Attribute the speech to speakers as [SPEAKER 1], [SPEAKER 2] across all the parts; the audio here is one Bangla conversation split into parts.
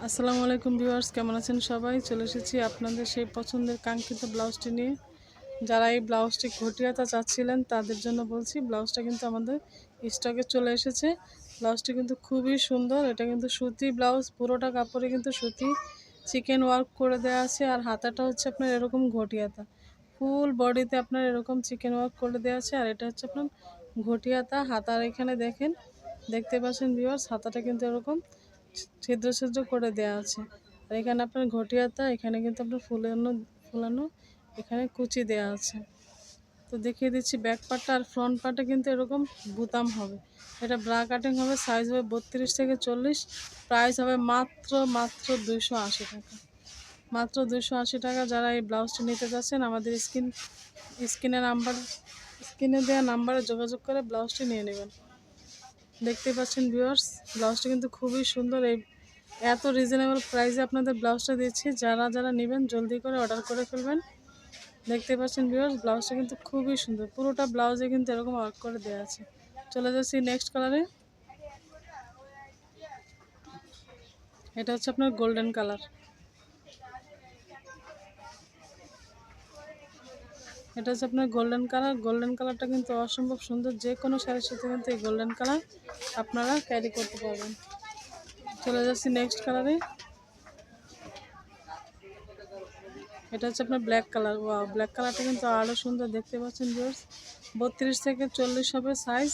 [SPEAKER 1] আসসালামু আলাইকুম ভিউয়ার্স, কেমন আছেন সবাই? চলে এসেছি আপনাদের সেই পছন্দের কাঙ্ক্ষিত ব্লাউজটি নিয়ে। যারা এই ব্লাউজটি ঘটিয়াতা চাচ্ছিলেন তাদের জন্য বলছি, ব্লাউজটা কিন্তু আমাদের স্টকে চলে এসেছে। ব্লাউজটি কিন্তু খুবই সুন্দর। এটা কিন্তু সুতি ব্লাউজ, পুরোটা কাপড়ে কিন্তু সুতি চিকেন ওয়ার্ক করে দেওয়া আছে। আর হাতাটা হচ্ছে আপনার এরকম ঘটিয়াতা, ফুল বডিতে আপনার এরকম চিকেন ওয়ার্ক করে দেওয়া আছে। আর এটা হচ্ছে আপনার ঘটিয়াতা। হাতার এখানে দেখতে পাচ্ছেন ভিউয়ার্স, হাতাটা কিন্তু এরকম ছিদ্র ছিদ্র করে দেওয়া আছে। আর এখানে আপনার ঘটিয়াতা, এখানে কিন্তু আপনার ফুলানো ফুলানো এখানে কুচি দেওয়া আছে। তো দেখিয়ে দিচ্ছি ব্যাক পার্টটা। আর ফ্রন্ট পার্টে কিন্তু এরকম বুতাম হবে। এটা ব্রা কাটিং হবে, সাইজ হবে 32 থেকে 40। প্রাইস হবে মাত্র 280 টাকা। মাত্র 280 টাকা। যারা এই ব্লাউজটি নিতে যাচ্ছেন আমাদের স্ক্রিনে দেওয়া নাম্বারে যোগাযোগ করে ব্লাউজটি নিয়ে নেবেন। দেখতে পাচ্ছেন ভিউয়ার্স, ব্লাউজটা কিন্তু খুবই সুন্দর। এই এত রিজনেবল প্রাইসে আপনাদের ব্লাউজটা দিচ্ছি। যারা নেবেন জলদি করে অর্ডার করে ফেলবেন। দেখতে পাচ্ছেন ভিউয়ার্স, ব্লাউজটা কিন্তু খুবই সুন্দর। পুরোটা ব্লাউজে কিন্তু এরকম ওয়ার্ক করে দেওয়া আছে। চলে যাচ্ছি নেক্সট কালারে। এটা হচ্ছে আপনার গোল্ডেন কালার। এটা হচ্ছে আপনার গোল্ডেন কালার। গোল্ডেন কালারটা কিন্তু অসম্ভব সুন্দর। যে কোনো শাড়ির সাথে কিন্তু এই গোল্ডেন কালার আপনারা ক্যারি করতে পারবেন। চলে যাচ্ছি নেক্সট কালারে। এটা হচ্ছে আপনার ব্ল্যাক কালার। ওয়াও, ব্ল্যাক কালারটা কিন্তু আরও সুন্দর। দেখতে পাচ্ছেন ভিউয়ার্স, 32 থেকে 40 হবে সাইজ।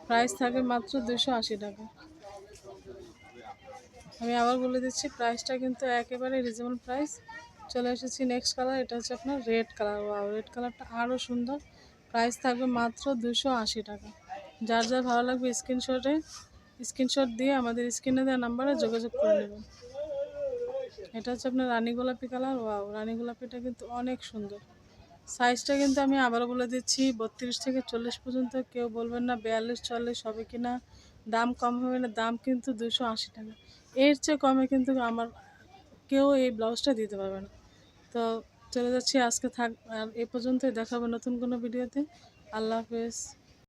[SPEAKER 1] প্রাইস থাকবে মাত্র 280 টাকা। আমি আবার বলে দিচ্ছি, প্রাইসটা কিন্তু একেবারে রিজনেবল প্রাইস। চলে এসেছি নেক্সট কালার। এটা হচ্ছে আপনার রেড কালার। ওয়াও, রেড কালারটা আরও সুন্দর। প্রাইস থাকবে মাত্র 280 টাকা। যার ভালো লাগবে স্ক্রিনশট দিয়ে আমাদের স্ক্রিনে দেওয়া নাম্বারে যোগাযোগ করে নেবেন। এটা হচ্ছে আপনার রানী গোলাপি কালার। ওয়াও, রানী গোলাপিটা কিন্তু অনেক সুন্দর। সাইজটা কিন্তু আমি আবারও বলে দিচ্ছি, 32 থেকে 40 পর্যন্ত। কেউ বলবেন না 42-44 হবে কি না, দাম কম হবে না। দাম কিন্তু 280 টাকা। এর চেয়ে কমে কিন্তু আমার কেউ এই ব্লাউজটা দিতে পারবে না। তো চলে যাচ্ছি, আজকে থাক আর এ পর্যন্তই। দেখাবো নতুন কোনো ভিডিওতে। আল্লাহ হাফেজ।